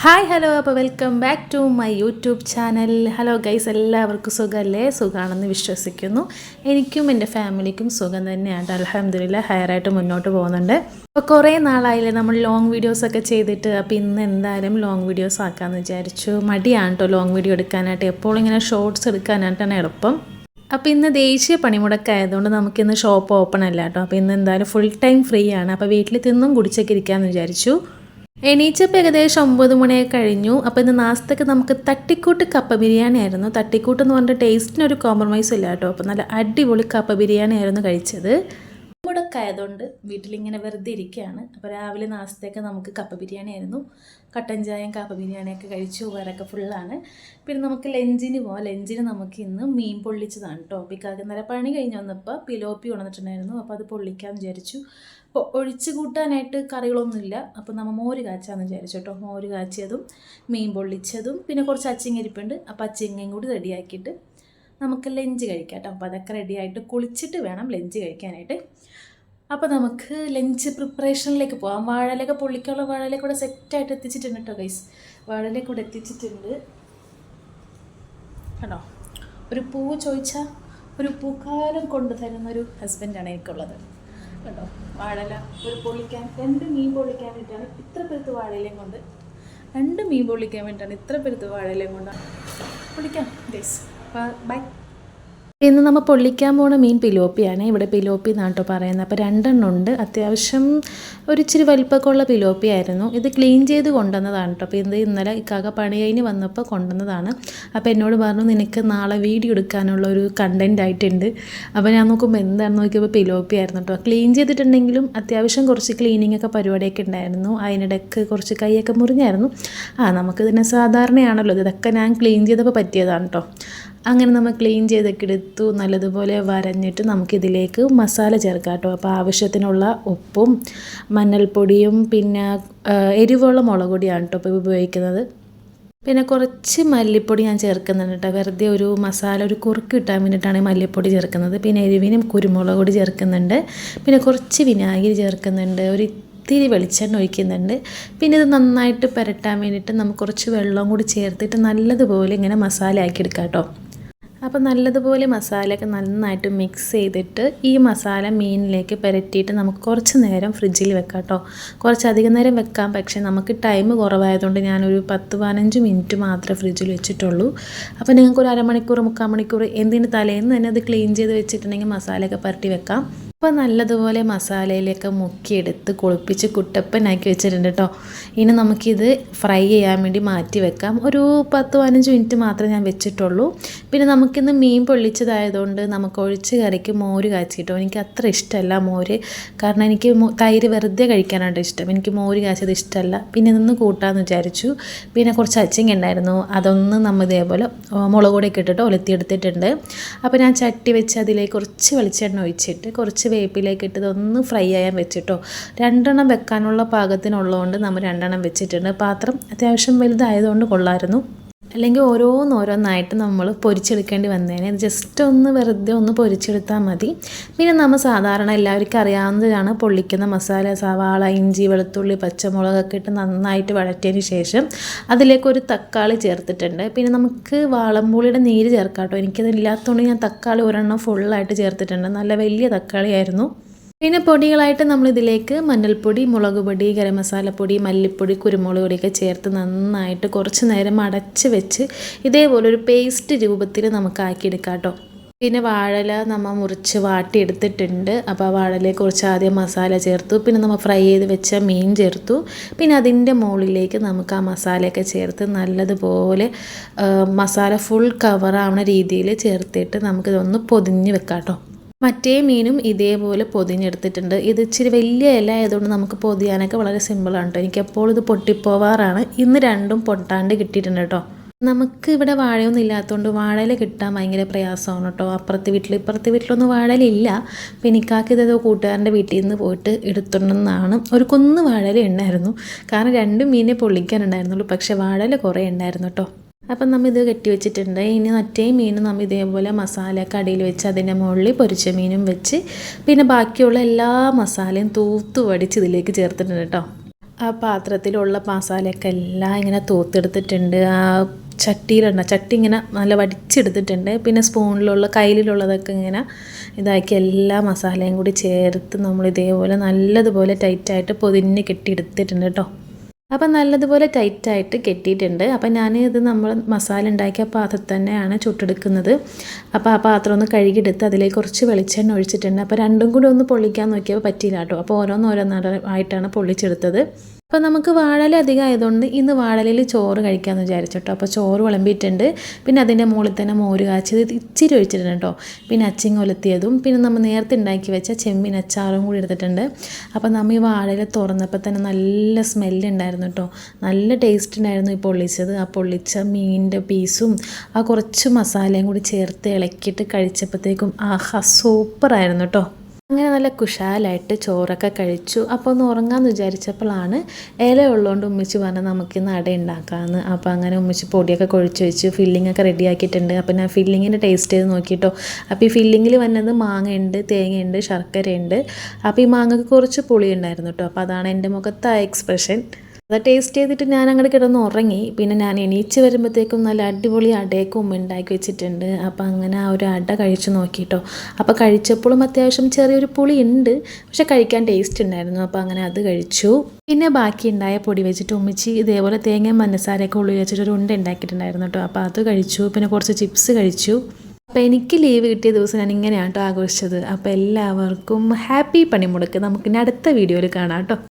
Hi hello അപ്പോൾ welcome back to my YouTube channel. Hello guys, എല്ലാവർക്കും സുഖമല്ലേ? സുഖമാണെന്ന് വിശ്വസിക്കുന്നു. എനിക്കും എൻ്റെ ഫാമിലിക്കും സുഖം തന്നെയാണ്. അൽഹംദുലില്ലാ, ഹയറായിട്ട് മുന്നോട്ട് പോകുന്നുണ്ട്. അപ്പോൾ കുറേ നാളായില്ലേ നമ്മൾ ലോങ് വീഡിയോസൊക്കെ ചെയ്തിട്ട്. അപ്പോൾ ഇന്ന് എന്തായാലും ലോങ് വീഡിയോസ് ആക്കാമെന്ന് വിചാരിച്ചു. മടിയാണ് കേട്ടോ ലോങ് വീഡിയോ എടുക്കാനായിട്ട്. എപ്പോഴും ഇങ്ങനെ ഷോർട്സ് എടുക്കാനായിട്ടാണ് എളുപ്പം. അപ്പോൾ ഇന്ന് ദേശീയ പണിമുടക്കായതുകൊണ്ട് നമുക്കിന്ന് ഷോപ്പ് ഓപ്പൺ അല്ല കേട്ടോ. അപ്പോൾ ഇന്ന് എന്തായാലും ഫുൾ ടൈം ഫ്രീ ആണ്. അപ്പോൾ വീട്ടിൽ തിന്നും കുടിച്ചൊക്കെ ഇരിക്കാമെന്ന് വിചാരിച്ചു. എണീച്ചപ്പോൾ ഏകദേശം 9 മണിയൊക്കെ കഴിഞ്ഞു. അപ്പോൾ ഇന്ന് നാസ്തക്ക് നമുക്ക് തട്ടിക്കൂട്ട് കപ്പ ബിരിയാണി ആയിരുന്നു. തട്ടിക്കൂട്ട് എന്ന് പറഞ്ഞിട്ട് ടേസ്റ്റിനൊരു കോംപ്രമൈസ് ഇല്ല കേട്ടോ. അപ്പോൾ നല്ല അടിപൊളി കപ്പ ബിരിയാണി ആയിരുന്നു കഴിച്ചത്. മുടക്കായതുകൊണ്ട് വീട്ടിലിങ്ങനെ വെറുതെ ഇരിക്കുകയാണ്. അപ്പോൾ രാവിലെ നാസ്തയൊക്കെ നമുക്ക് കപ്പ ബിരിയാണി ആയിരുന്നു. കട്ടൻ ചായയും കപ്പ ബിരിയാണിയൊക്കെ കഴിച്ചു. വരൊക്കെ ഫുള്ളാണ്. പിന്നെ നമുക്ക് ലഞ്ചിന് പോകാം. ലഞ്ചിന് നമുക്ക് ഇന്ന് മീൻ പൊള്ളിച്ചതാണ് കേട്ടോ. പിക്കാക്ക് നല്ല പണി കഴിഞ്ഞ് വന്നപ്പോൾ പിലോപ്പി കൊണ്ടുവന്നിട്ടുണ്ടായിരുന്നു. അപ്പോൾ അത് പൊള്ളിക്കാമെന്ന് വിചാരിച്ചു. അപ്പോൾ ഒഴിച്ച് കൂട്ടാനായിട്ട് കറികളൊന്നുമില്ല. അപ്പോൾ നമ്മൾ മോര് കാച്ചാന്ന് വിചാരിച്ചു കേട്ടോ. മോര് കാച്ചിയതും മീൻ പൊള്ളിച്ചതും പിന്നെ കുറച്ച് അച്ചിങ്ങരിപ്പുണ്ട്. അപ്പോൾ അച്ചിങ്ങയും കൂടി റെഡിയാക്കിയിട്ട് നമുക്ക് ലഞ്ച് കഴിക്കാം കേട്ടോ. അപ്പോൾ അതൊക്കെ റെഡിയായിട്ട് കുളിച്ചിട്ട് വേണം ലഞ്ച് കഴിക്കാനായിട്ട്. അപ്പോൾ നമുക്ക് ലഞ്ച് പ്രിപ്പറേഷനിലേക്ക് പോകാം. വാഴയിലൊക്കെ പൊള്ളിക്കാനുള്ള വാഴയിലേക്ക് കൂടെ സെറ്റായിട്ട് എത്തിച്ചിട്ടുണ്ട് കേട്ടോ ഗൈസ്. വാഴയിലേക്ക് കൂടെ എത്തിച്ചിട്ടുണ്ട് കേട്ടോ. ഒരു പൂവ് ചോദിച്ചാൽ ഒരു പൂക്കാലം കൊണ്ടു തരുന്നൊരു ഹസ്ബൻഡാണ് എനിക്കുള്ളത് കേട്ടോ. വാഴയില ഒരു പൊള്ളിക്കാൻ 2 മീൻ പൊള്ളിക്കാൻ വേണ്ടിയിട്ടാണ് ഇത്ര പെരുത്ത് വാഴയിലയും കൊണ്ട് 2 മീൻ പൊള്ളിക്കാൻ വേണ്ടിയിട്ടാണ് ഇത്ര പെരുത്ത് വാഴയിലയും കൊണ്ടാണ് പൊള്ളിക്കാം ഗൈസ്. ബൈ. ഇന്ന് നമ്മൾ പൊള്ളിക്കാൻ പോകുന്ന മീൻ പിലോപ്പിയാണ്. ഇവിടെ പിലോപ്പി എന്നാണ് കേട്ടോ പറയുന്നത്. അപ്പോൾ 2 എണ്ണം ഉണ്ട്. അത്യാവശ്യം ഒരു ഇച്ചിരി വലിപ്പമൊക്കെ ഉള്ള പിലോപ്പി ആയിരുന്നു. ഇത് ക്ലീൻ ചെയ്ത് കൊണ്ടുവന്നതാണ് കേട്ടോ. അപ്പോൾ ഇത് ഇന്നലെ ഇക്കാക്ക പണി കഴിഞ്ഞ് വന്നപ്പോൾ കൊണ്ടുവന്നതാണ്. അപ്പോൾ എന്നോട് പറഞ്ഞു നിനക്ക് നാളെ വീഡിയോ എടുക്കാനുള്ള ഒരു കണ്ടൻറ് ആയിട്ടുണ്ട്. അപ്പോൾ ഞാൻ നോക്കുമ്പോൾ എന്താണെന്ന് നോക്കിയപ്പോൾ പിലോപ്പി ആയിരുന്നു കേട്ടോ. ക്ലീൻ ചെയ്തിട്ടുണ്ടെങ്കിലും അത്യാവശ്യം കുറച്ച് ക്ലീനിങ് ഒക്കെ പരിപാടിയൊക്കെ ഉണ്ടായിരുന്നു. അതിനിടയ്ക്ക് കുറച്ച് കൈയൊക്കെ മുറിഞ്ഞായിരുന്നു. നമുക്കിതിനെ സാധാരണയാണല്ലോ, ഇതൊക്കെ ഞാൻ ക്ലീൻ ചെയ്തപ്പോൾ പറ്റിയതാണ് കേട്ടോ. അങ്ങനെ നമ്മൾ ക്ലീൻ ചെയ്തൊക്കെ എടുത്തു. നല്ലതുപോലെ വരഞ്ഞിട്ട് നമുക്കിതിലേക്ക് മസാല ചേർക്കാം കേട്ടോ. അപ്പോൾ ആവശ്യത്തിനുള്ള ഉപ്പും മഞ്ഞൾപ്പൊടിയും പിന്നെ എരിവുള്ള മുളക് പൊടിയാണ് കേട്ടോ ഇപ്പോൾ ഉപയോഗിക്കുന്നത്. പിന്നെ കുറച്ച് മല്ലിപ്പൊടി ഞാൻ ചേർക്കുന്നുണ്ട് കേട്ടോ. വെറുതെ ഒരു മസാല ഒരു കുറുക്ക് കിട്ടാൻ വേണ്ടിയിട്ടാണ് മല്ലിപ്പൊടി ചേർക്കുന്നത്. പിന്നെ എരിവിനും കുരുമുളക് പൊടി ചേർക്കുന്നുണ്ട്. പിന്നെ കുറച്ച് വിനാഗിരി ചേർക്കുന്നുണ്ട്. ഇത്തിരി വെളിച്ചെണ്ണ ഒഴിക്കുന്നുണ്ട്. പിന്നെ ഇത് നന്നായിട്ട് പുരട്ടാൻ വേണ്ടിയിട്ട് നമുക്ക് കുറച്ച് വെള്ളം കൂടി ചേർത്തിട്ട് നല്ലതുപോലെ ഇങ്ങനെ മസാല ആക്കി എടുക്കാം കേട്ടോ. അപ്പോൾ നല്ലതുപോലെ മസാലയൊക്കെ നന്നായിട്ട് മിക്സ് ചെയ്തിട്ട് ഈ മസാല മീനിലേക്ക് പുരട്ടിയിട്ട് നമുക്ക് കുറച്ച് നേരം ഫ്രിഡ്ജിൽ വെക്കാം കേട്ടോ. കുറച്ചധികം നേരം വെക്കാം. പക്ഷേ നമുക്ക് ടൈം കുറവായതുകൊണ്ട് ഞാനൊരു 10-15 മിനിറ്റ് മാത്രമേ ഫ്രിഡ്ജിൽ വെച്ചിട്ടുള്ളൂ. അപ്പോൾ നിങ്ങൾക്കൊരു അരമണിക്കൂർ 3/4 മണിക്കൂർ എന്തിന് തലേന്ന് തന്നെ അത് ക്ലീൻ ചെയ്ത് വെച്ചിട്ടുണ്ടെങ്കിൽ മസാലയൊക്കെ പുരട്ടി വെക്കാം. അപ്പോൾ നല്ലതുപോലെ മസാലയിലേക്ക് മുക്കിയെടുത്ത് കുളിപ്പിച്ച് കുട്ടപ്പനാക്കി വെച്ചിട്ടുണ്ട് കേട്ടോ. ഇനി നമുക്കിത് ഫ്രൈ ചെയ്യാൻ വേണ്ടി മാറ്റി വെക്കാം. ഒരു 10-15 മിനിറ്റ് മാത്രമേ ഞാൻ വെച്ചിട്ടുള്ളൂ. പിന്നെ നമുക്കിന്ന് മീൻ പൊള്ളിച്ചതായതുകൊണ്ട് നമുക്ക് ഒഴിച്ച് കറിക്ക് മോര് കാച്ചിട്ടോ. എനിക്ക് അത്ര ഇഷ്ടമല്ല മോര്. കാരണം എനിക്ക് തൈര് വെറുതെ കഴിക്കാനായിട്ട് ഇഷ്ടം. എനിക്ക് മോര് കാച്ചത് ഇഷ്ടമല്ല. പിന്നെ ഇതൊന്ന് കൂട്ടാമെന്ന് വിചാരിച്ചു. പിന്നെ കുറച്ച് അച്ചിങ്ങ ഉണ്ടായിരുന്നു. അതൊന്ന് നമ്മൾ ഇതേപോലെ മുളക് പൊടിയൊക്കെ ഇട്ടിട്ട് ഒലത്തിയെടുത്തിട്ടുണ്ട്. അപ്പോൾ ഞാൻ ചട്ടി വെച്ച് അതിലേക്ക് കുറച്ച് വെളിച്ചെണ്ണ ഒഴിച്ചിട്ട് കുറച്ച് വേപ്പിലേക്ക് ഇട്ട് ഇതൊന്ന് ഫ്രൈ ചെയ്യാൻ വെച്ചിട്ടോ. 2 എണ്ണം വെക്കാനുള്ള പാകത്തിനുള്ളതുകൊണ്ട് നമ്മൾ 2 എണ്ണം വെച്ചിട്ടുണ്ട്. പാത്രം അത്യാവശ്യം വലുതായതുകൊണ്ട് കൊള്ളായിരുന്നു. അല്ലെങ്കിൽ ഓരോന്നായിട്ട് നമ്മൾ പൊരിച്ചെടുക്കേണ്ടി വന്നേനെ. ജസ്റ്റ് ഒന്ന് വെറുതെ ഒന്ന് പൊരിച്ചെടുത്താൽ മതി. പിന്നെ നമ്മൾ സാധാരണ എല്ലാവർക്കും അറിയാവുന്നതാണ് പൊള്ളിക്കുന്ന മസാല. സവാള, ഇഞ്ചി, വെളുത്തുള്ളി, പച്ചമുളകൊക്കെ ഇട്ട് നന്നായിട്ട് വഴറ്റിയതിന് ശേഷം അതിലേക്കൊരു തക്കാളി ചേർത്തിട്ടുണ്ട്. പിന്നെ നമുക്ക് വാളംപുളിയുടെ നീര് ചേർക്കാം കേട്ടോ. എനിക്കതില്ലാത്തതുകൊണ്ട് ഞാൻ തക്കാളി 1 എണ്ണം ഫുള്ളായിട്ട് ചേർത്തിട്ടുണ്ട്. നല്ല വലിയ തക്കാളിയായിരുന്നു. പിന്നെ പൊടികളായിട്ട് നമ്മളിതിലേക്ക് മഞ്ഞൾപ്പൊടി, മുളക് പൊടി, ഗരം മസാലപ്പൊടി, മല്ലിപ്പൊടി, കുരുമുളക് പൊടിയൊക്കെ ചേർത്ത് നന്നായിട്ട് കുറച്ച് നേരം അടച്ച് വെച്ച് ഇതേപോലെ ഒരു പേസ്റ്റ് രൂപത്തിൽ നമുക്ക് ആക്കിയെടുക്കാം കേട്ടോ. പിന്നെ വാഴയില നമ്മൾ മുറിച്ച് വാട്ടിയെടുത്തിട്ടുണ്ട്. അപ്പോൾ ആ വാഴയിലേക്ക് കുറച്ച് ആദ്യം മസാല ചേർത്തു. പിന്നെ നമ്മൾ ഫ്രൈ ചെയ്ത് വെച്ച മീൻ ചേർത്തു. പിന്നെ അതിൻ്റെ മുകളിലേക്ക് നമുക്ക് ആ മസാലയൊക്കെ ചേർത്ത് നല്ലതുപോലെ മസാല ഫുൾ കവറാവുന്ന രീതിയിൽ ചേർത്തിട്ട് നമുക്കിതൊന്ന് പൊതിഞ്ഞ് വെക്കാം കേട്ടോ. മറ്റേ മീനും ഇതേപോലെ പൊതിഞ്ഞെടുത്തിട്ടുണ്ട്. ഇത് ഇച്ചിരി വലിയ ഇല ആയതുകൊണ്ട് നമുക്ക് പൊതിയാനൊക്കെ വളരെ സിമ്പിളാണ് കേട്ടോ. എനിക്കെപ്പോൾ ഇത് പൊട്ടിപ്പോവാറാണ്. ഇന്ന് 2ഉം പൊട്ടാണ്ട് കിട്ടിയിട്ടുണ്ട് കേട്ടോ. നമുക്ക് ഇവിടെ വാഴയൊന്നും ഇല്ലാത്തതുകൊണ്ട് വാഴയില കിട്ടാൻ ഭയങ്കര പ്രയാസമാണ് കേട്ടോ. അപ്പുറത്തെ വീട്ടിലൊന്നും വാഴയില ഇല്ല. അപ്പോൾ എനിക്കാക്കി ഇതേതോ കൂട്ടുകാരൻ്റെ വീട്ടിൽ നിന്ന് പോയിട്ട് എടുത്തുണ്ടെന്നാണ്. ഒരു കുന്ന് വാഴയില ഉണ്ടായിരുന്നു. കാരണം 2 മീനെ പൊള്ളിക്കാനുണ്ടായിരുന്നുള്ളൂ. പക്ഷേ വാഴയില കുറേ ഉണ്ടായിരുന്നു കേട്ടോ. അപ്പം നമ്മൾ ഇത് കെട്ടി വെച്ചിട്ടുണ്ട്. ഇനി മറ്റേ മീനും നമ്മൾ ഇതേപോലെ മസാല കടിയിൽ വെച്ച് അതിൻ്റെ മുകളിൽ പൊരിച്ച മീനും വെച്ച് പിന്നെ ബാക്കിയുള്ള എല്ലാ മസാലയും തൂത്ത് വടിച്ച് ഇതിലേക്ക് ചേർത്തിട്ടുണ്ട് കേട്ടോ. ആ പാത്രത്തിലുള്ള മസാലയൊക്കെ എല്ലാം ഇങ്ങനെ തൂത്തെടുത്തിട്ടുണ്ട്. ആ ചട്ടി ഇങ്ങനെ നല്ല വടിച്ചെടുത്തിട്ടുണ്ട്. പിന്നെ സ്പൂണിലുള്ള കയ്യിലുള്ളതൊക്കെ ഇങ്ങനെ ഇതാക്കി എല്ലാ മസാലയും കൂടി ചേർത്ത് നമ്മൾ ഇതേപോലെ നല്ലതുപോലെ ടൈറ്റായിട്ട് പൊതിഞ്ഞ് കെട്ടിയെടുത്തിട്ടുണ്ട് കേട്ടോ. അപ്പം നല്ലതുപോലെ ടൈറ്റായിട്ട് കെട്ടിയിട്ടുണ്ട്. അപ്പം ഞാനിത് നമ്മൾ മസാല ഉണ്ടാക്കിയ പാത്രത്തിൽ തന്നെയാണ് ചുട്ടെടുക്കുന്നത്. അപ്പോൾ ആ പാത്രം ഒന്ന് കഴുകിയെടുത്ത് അതിലേക്ക് കുറച്ച് വെളിച്ചെണ്ണ ഒഴിച്ചിട്ടുണ്ട്. അപ്പോൾ രണ്ടും കൂടി ഒന്ന് പൊള്ളിക്കാൻ നോക്കിയപ്പോൾ പറ്റിയില്ല കേട്ടോ. അപ്പോൾ ഓരോന്നോരോന്നായിട്ടാണ് പൊള്ളിച്ചെടുത്തത്. അപ്പോൾ നമുക്ക് വാഴയില അധികം ആയതുകൊണ്ട് ഇന്ന് വാഴയിലയിൽ ചോറ് കഴിക്കാമെന്ന് വിചാരിച്ചിട്ടോ. അപ്പോൾ ചോറ് വിളമ്പിയിട്ടുണ്ട്. പിന്നെ അതിൻ്റെ മുകളിൽ തന്നെ മോര് കാച്ചിയത് ഇച്ചിരി ഒഴിച്ചിട്ടുണ്ട് കേട്ടോ. പിന്നെ അച്ചിങ്ങ ഒലത്തിയതും പിന്നെ നമ്മൾ നേരത്തെ ഉണ്ടാക്കി വെച്ച ചെമ്മീൻ അച്ചാറും കൂടി എടുത്തിട്ടുണ്ട്. അപ്പോൾ നമ്മൾ ഈ വാഴയില തുറന്നപ്പോൾ തന്നെ നല്ല സ്മെല്ലുണ്ടായിരുന്നു കേട്ടോ. നല്ല ടേസ്റ്റ് ഉണ്ടായിരുന്നു ഈ പൊള്ളിച്ചത്. ആ പൊള്ളിച്ച മീനിൻ്റെ പീസും ആ കുറച്ച് മസാലയും കൂടി ചേർത്ത് ഇളക്കിയിട്ട് കഴിച്ചപ്പോഴത്തേക്കും ആഹാ സൂപ്പറായിരുന്നു കേട്ടോ. അങ്ങനെ നല്ല കുശാലായിട്ട് ചോറൊക്കെ കഴിച്ചു. അപ്പോൾ ഒന്ന് ഉറങ്ങാമെന്ന് വിചാരിച്ചപ്പോഴാണ് ഇല ഉള്ളതുകൊണ്ട് ഉമ്മിച്ച് പറഞ്ഞാൽ നമുക്കിന്ന് അട ഉണ്ടാക്കാമെന്ന്. അപ്പോൾ അങ്ങനെ ഉമ്മിച്ച് പൊടിയൊക്കെ കുഴച്ച് വെച്ച് ഫില്ലിങ്ങൊക്കെ റെഡിയാക്കിയിട്ടുണ്ട്. അപ്പോൾ ഞാൻ ഫില്ലിങ്ങിൻ്റെ ടേസ്റ്റ് ചെയ്ത് നോക്കിയിട്ടോ. അപ്പോൾ ഈ ഫില്ലിങ്ങിൽ വന്നത് മാങ്ങയുണ്ട്, തേങ്ങയുണ്ട്, ശർക്കരയുണ്ട്. അപ്പോൾ ഈ മാങ്ങക്ക് കുറച്ച് പുളി ഉണ്ടായിരുന്നു കേട്ടോ. അപ്പോൾ അതാണ് എൻ്റെ മുഖത്തെ ആ എക്സ്പ്രഷൻ. അത് ടേസ്റ്റ് ചെയ്തിട്ട് ഞാൻ അങ്ങോട്ട് കിടന്ന് ഉറങ്ങി. പിന്നെ ഞാൻ എണീച്ച് വരുമ്പോഴത്തേക്കും നല്ല അടിപൊളി അടയൊക്കെ ഉമ്മ ഉണ്ടാക്കി വെച്ചിട്ടുണ്ട്. അപ്പോൾ അങ്ങനെ ആ ഒരു അട കഴിച്ച് നോക്കിയിട്ടോ. അപ്പോൾ കഴിച്ചപ്പോഴും അത്യാവശ്യം ചെറിയൊരു പുളി ഉണ്ട്, പക്ഷെ കഴിക്കാൻ ടേസ്റ്റ് ഉണ്ടായിരുന്നു. അപ്പോൾ അങ്ങനെ അത് കഴിച്ചു. പിന്നെ ബാക്കി ഉണ്ടായ പൊടി വെച്ചിട്ട് ഉമ്മിച്ച് ഇതേപോലെ തേങ്ങയും പഞ്ചസാരയൊക്കെ ഉള്ളിൽ വെച്ചിട്ട് ഒരു ഉണ്ട ഉണ്ടാക്കിയിട്ടുണ്ടായിരുന്നു കേട്ടോ. അപ്പോൾ അത് കഴിച്ചു. പിന്നെ കുറച്ച് ചിപ്സ് കഴിച്ചു. അപ്പോൾ എനിക്ക് ലീവ് കിട്ടിയ ദിവസം ഞാൻ ഇങ്ങനെയാണ് കേട്ടോ ആഘോഷിച്ചത്. അപ്പോൾ എല്ലാവർക്കും ഹാപ്പി പണിമുടക്ക്. നമുക്കിനി അടുത്ത വീഡിയോയിൽ കാണാം കേട്ടോ.